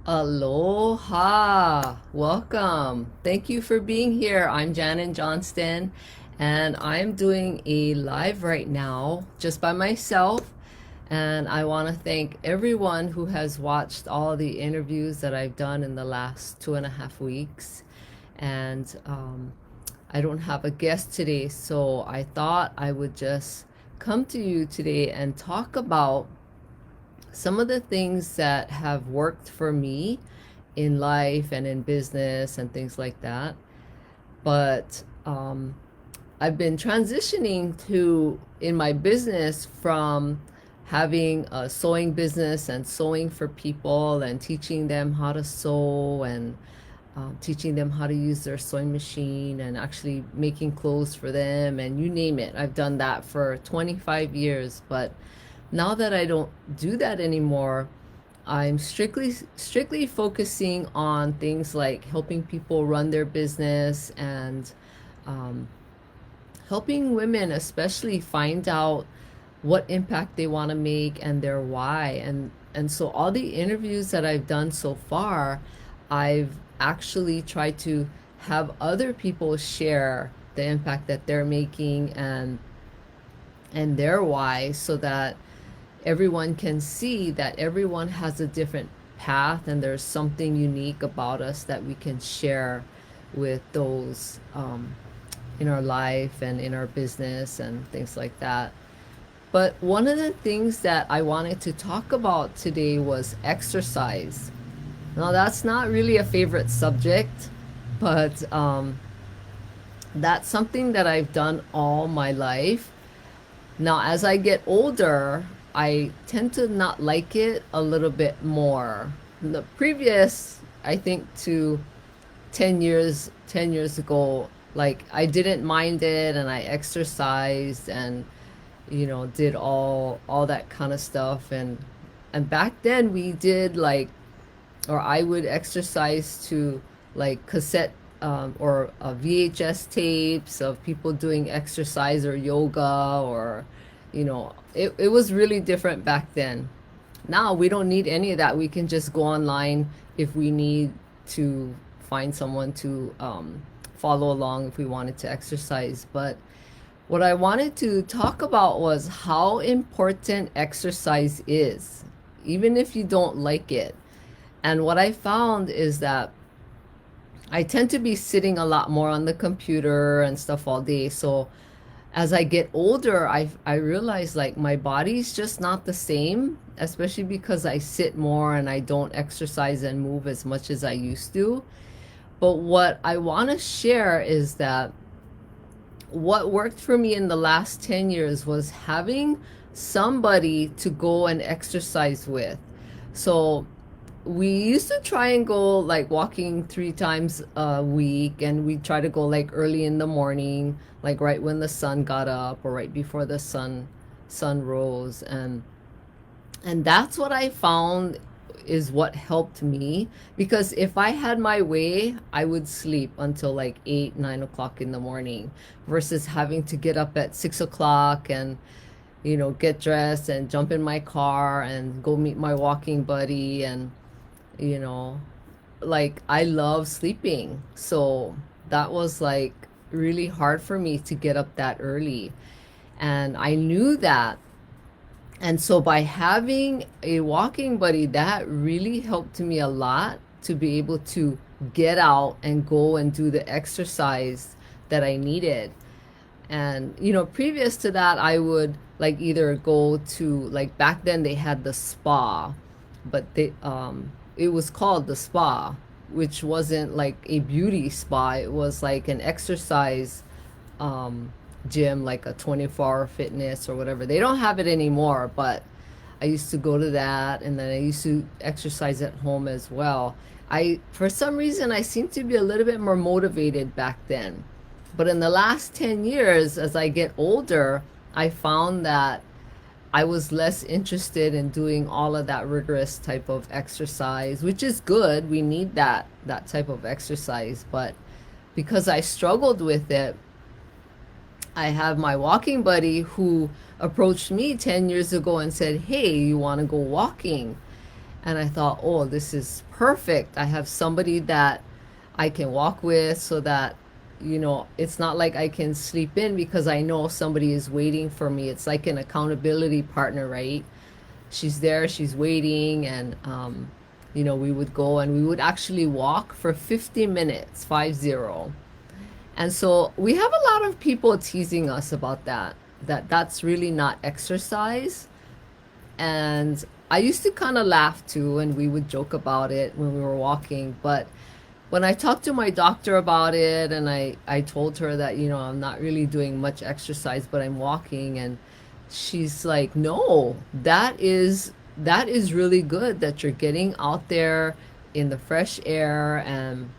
Aloha, welcome. Thank you for being here. I'm Janin Johnston, and I'm doing a live right now just by myself. And I want to thank everyone who has watched all the interviews that I've done in the last 2.5 weeks. And I don't have a guest today, so I thought I would just come to you today and talk about some of the things that have worked for me in life and in business and things like that. But I've been transitioning to in my business from having a sewing business and sewing for people and teaching them how to sew and teaching them how to use their sewing machine and actually making clothes for them and you name it. I've done that for 25 years, but now that I don't do that anymore, I'm strictly focusing on things like helping people run their business and um, helping women especially find out what impact they want to make and their why. And so all the interviews that I've done so far, I've actually tried to have other people share the impact that they're making and their why, so that everyone can see that everyone has a different path and there's something unique about us that we can share with those in our life and in our business and things like that. But one of the things that I wanted to talk about today was exercise. Now, that's not really a favorite subject, but that's something that I've done all my life. Now, as I get older, I tend to not like it a little bit more. The previous, I think, to 10 years ago, like I didn't mind it and I exercised and did all that kind of stuff, and back then we did like, or I would exercise to like cassette or VHS tapes of people doing exercise or yoga, or it was really different back then. Now we don't need any of that. We can just go online if we need to find someone to follow along if we wanted to exercise. But what I wanted to talk about was how important exercise is, even if you don't like it. And what I found is that I tend to be sitting a lot more on the computer and stuff all day. So as I get older, I realize like my body's just not the same, especially because I sit more and I don't exercise and move as much as I used to. But what I want to share is that what worked for me in the last 10 years was having somebody to go and exercise with. So we used to try and go like walking 3 times a week, and we try to go like early in the morning, like right when the sun got up or right before the sun rose. And that's what I found is what helped me, because if I had my way, I would sleep until like 8, 9 o'clock in the morning versus having to get up at 6 o'clock and get dressed and jump in my car and go meet my walking buddy. And you know like I love sleeping, so that was like really hard for me to get up that early, and I knew that. And so by having a walking buddy, that really helped me a lot to be able to get out and go and do the exercise that I needed. And previous to that, I would like either go to, like, back then they had the spa, but it was called the spa, which wasn't like a beauty spa. It was like an exercise gym, like a 24-hour fitness or whatever. They don't have it anymore, but I used to go to that, and then I used to exercise at home as well. For some reason, I seem to be a little bit more motivated back then. But in the last 10 years, as I get older, I found that I was less interested in doing all of that rigorous type of exercise, which is good. We need that type of exercise. But because I struggled with it, I have my walking buddy who approached me 10 years ago and said, "Hey, you want to go walking?" And I thought, oh, this is perfect. I have somebody that I can walk with so that, it's not like I can sleep in because I know somebody is waiting for me. It's like an accountability partner, right? She's there, she's waiting, and, we would go and we would actually walk for 50 minutes, 50. And so we have a lot of people teasing us about that's really not exercise. And I used to kind of laugh too, and we would joke about it when we were walking. But when I talked to my doctor about it, and I told her that, I'm not really doing much exercise, but I'm walking, and she's like, no, that is really good that you're getting out there in the fresh air and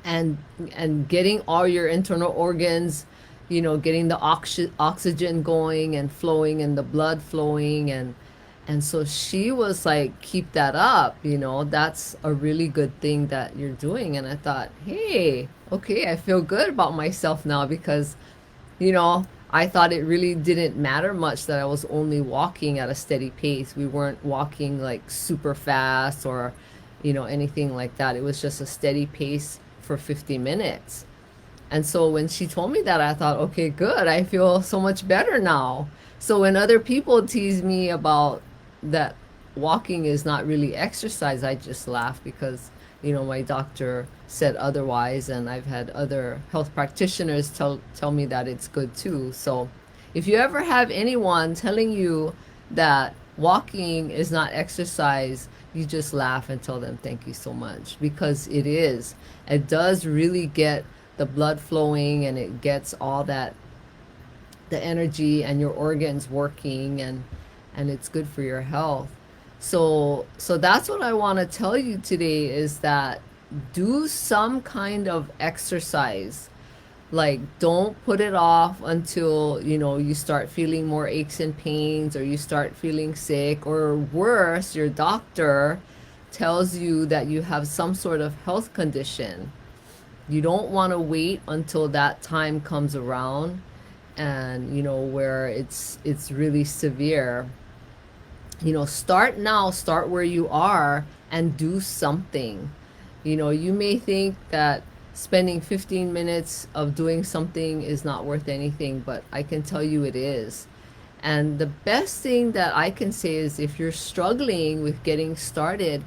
and getting all your internal organs, getting the oxygen going and flowing and the blood flowing, and so she was like, keep that up, that's a really good thing that you're doing. And I thought, hey, okay, I feel good about myself now because, I thought it really didn't matter much that I was only walking at a steady pace. We weren't walking like super fast or, anything like that. It was just a steady pace for 50 minutes. And so when she told me that, I thought, okay, good. I feel so much better now. So when other people tease me about that walking is not really exercise, I just laugh because, my doctor said otherwise, and I've had other health practitioners tell me that it's good too. So if you ever have anyone telling you that walking is not exercise, you just laugh and tell them thank you so much, because it is. It does really get the blood flowing, and it gets all that, the energy and your organs working, and it's good for your health. So that's what I want to tell you today, is that do some kind of exercise. Like, don't put it off until, you start feeling more aches and pains, or you start feeling sick, or worse, your doctor tells you that you have some sort of health condition. You don't want to wait until that time comes around, and where it's really severe. Start now, start where you are, and do something. You may think that spending 15 minutes of doing something is not worth anything, but I can tell you it is. And the best thing that I can say is, if you're struggling with getting started,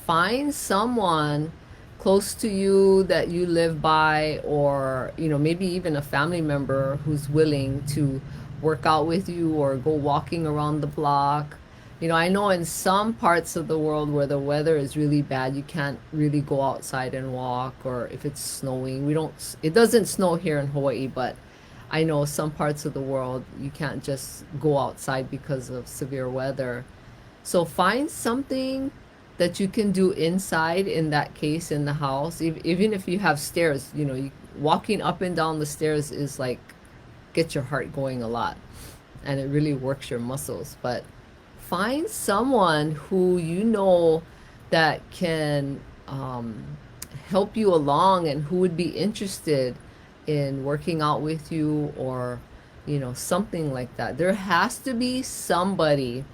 find someone close to you that you live by, or maybe even a family member who's willing to work out with you or go walking around the block. I know in some parts of the world where the weather is really bad, you can't really go outside and walk, or if it's snowing. It doesn't snow here in Hawaii, but I know some parts of the world you can't just go outside because of severe weather. So find something that you can do inside, in that case, in the house. Even if you have stairs, walking up and down the stairs is like, get your heart going a lot, and it really works your muscles. But find someone who that can help you along, and who would be interested in working out with you, or something like that. There has to be somebody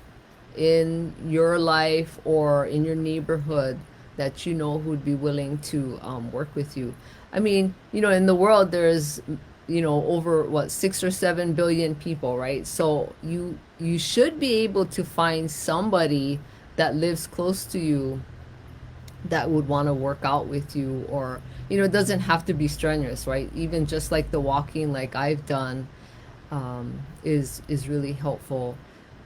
in your life or in your neighborhood that who would be willing to work with you. I mean, in the world there's over what, 6 or 7 billion people, right? So you should be able to find somebody that lives close to you that would want to work out with you, or it doesn't have to be strenuous, right? Even just like the walking, like I've done, is really helpful.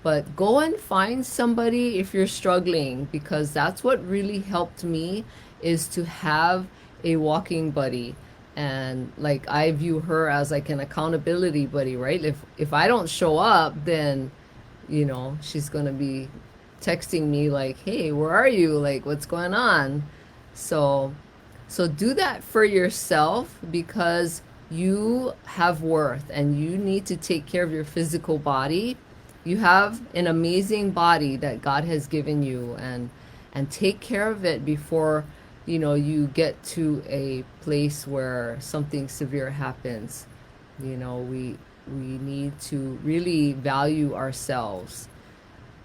But go and find somebody if you're struggling, because that's what really helped me, is to have a walking buddy. And like, I view her as like an accountability buddy, right? If I don't show up, then she's gonna be texting me like, hey, where are you, like, what's going on? So do that for yourself, because you have worth, and you need to take care of your physical body. You have an amazing body that God has given you, and take care of it before you get to a place where something severe happens. We need to really value ourselves.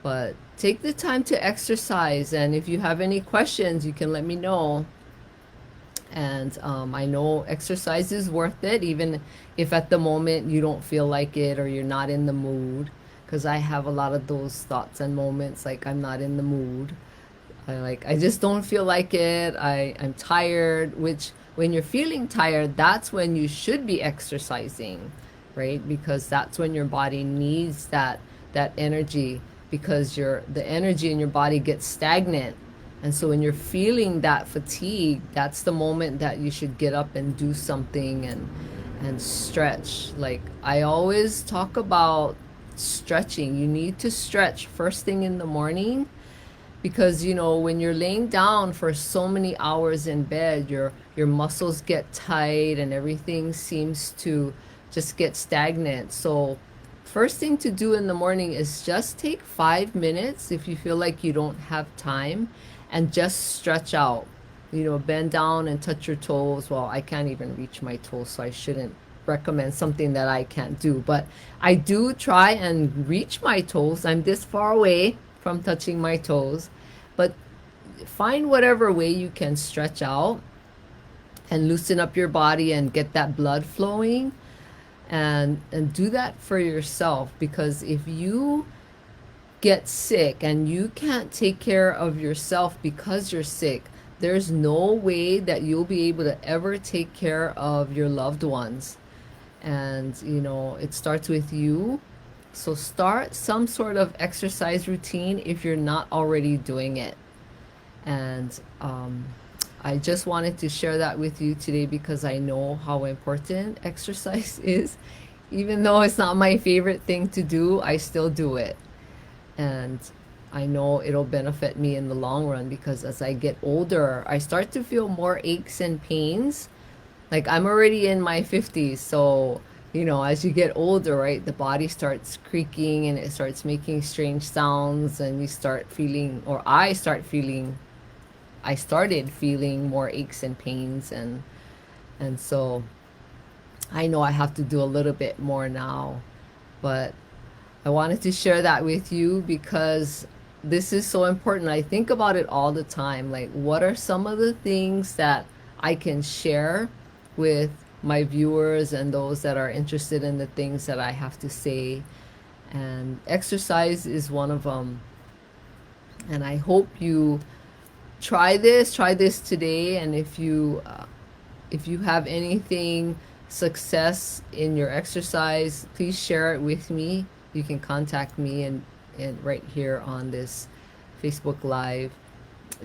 But take the time to exercise. And if you have any questions, you can let me know. And I know exercise is worth it, even if at the moment you don't feel like it or you're not in the mood. Because I have a lot of those thoughts and moments like I'm not in the mood. I just don't feel like it. I'm tired, which when you're feeling tired, that's when you should be exercising, right? Because that's when your body needs that energy, because the energy in your body gets stagnant. And so when you're feeling that fatigue, that's the moment that you should get up and do something and stretch. Like I always talk about stretching. You need to stretch first thing in the morning, because when you're laying down for so many hours in bed, your muscles get tight and everything seems to just get stagnant. So first thing to do in the morning is just take 5 minutes if you feel like you don't have time, and just stretch out. Bend down and touch your toes. Well, I can't even reach my toes, so I shouldn't recommend something that I can't do, but I do try and reach my toes. I'm this far away from touching my toes, but find whatever way you can stretch out and loosen up your body and get that blood flowing, and do that for yourself. Because if you get sick and you can't take care of yourself because you're sick, there's no way that you'll be able to ever take care of your loved ones. And it starts with you. So start some sort of exercise routine if you're not already doing it. And I just wanted to share that with you today because I know how important exercise is. Even though it's not my favorite thing to do, I still do it. And I know it'll benefit me in the long run, because as I get older, I start to feel more aches and pains. Like I'm already in my 50s, so as you get older, right, the body starts creaking and it starts making strange sounds, and you start feeling, or I started feeling more aches and pains, and so I know I have to do a little bit more now. But I wanted to share that with you because this is so important. I think about it all the time. Like, what are some of the things that I can share with my viewers and those that are interested in the things that I have to say? And exercise is one of them. And I hope you try this today. And if you have anything success in your exercise, please share it with me. You can contact me and right here on this Facebook Live,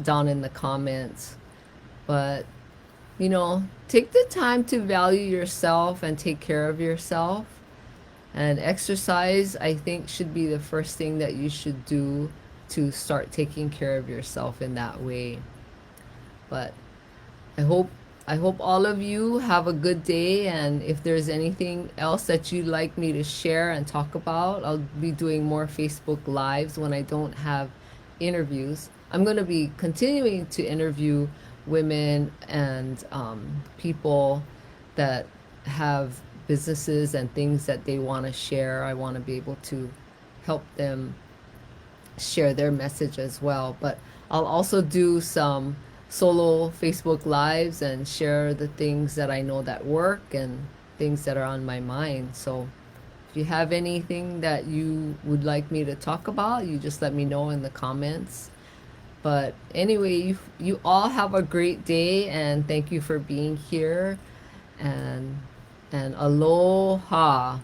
down in the comments. But take the time to value yourself and take care of yourself. And exercise, I think, should be the first thing that you should do to start taking care of yourself in that way. But I hope all of you have a good day, and if there's anything else that you'd like me to share and talk about, I'll be doing more Facebook Lives when I don't have interviews. I'm going to be continuing to interview women and people that have businesses and things that they want to share. I want to be able to help them share their message as well. But I'll also do some solo Facebook Lives and share the things that I know that work and things that are on my mind. So if you have anything that you would like me to talk about, you just let me know in the comments. But anyway, you all have a great day, and thank you for being here, and aloha.